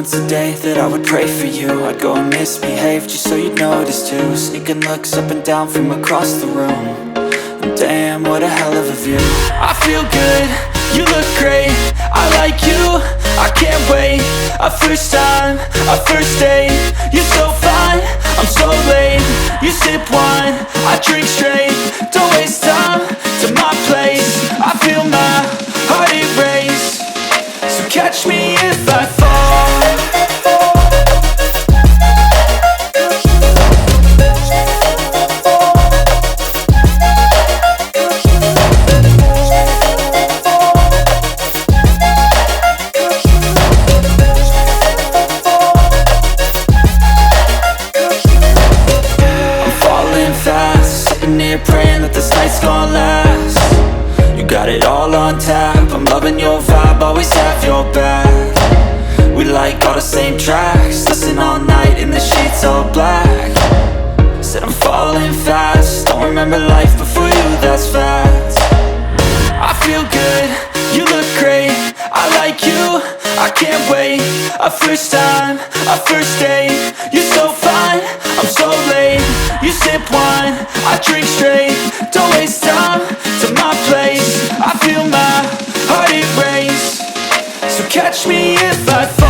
once a day that I would pray for you. I'd go and misbehave just so you'd notice too. Sneaking looks up and down from across the room. And damn, what a hell of a view. I feel good, you look great, I like you, I can't wait. A first time, a first date, you're so fine, I'm so late. You sip wine, I drink straight, don't waste time to my place. I feel my heart erase, so catch me if I fall. Praying that this night's gonna last. You got it all on tap, I'm loving your vibe, always have your back. We like all the same tracks, listen all night in the sheets all black. Said I'm falling fast, don't remember life before you, that's fact. I feel good, you look great, I like you, I can't wait. A first time, a first date, you're so fine, I'm so late. You sip wine, I drink straight, don't waste time to my place. I feel my heart erase, so catch me if I fall.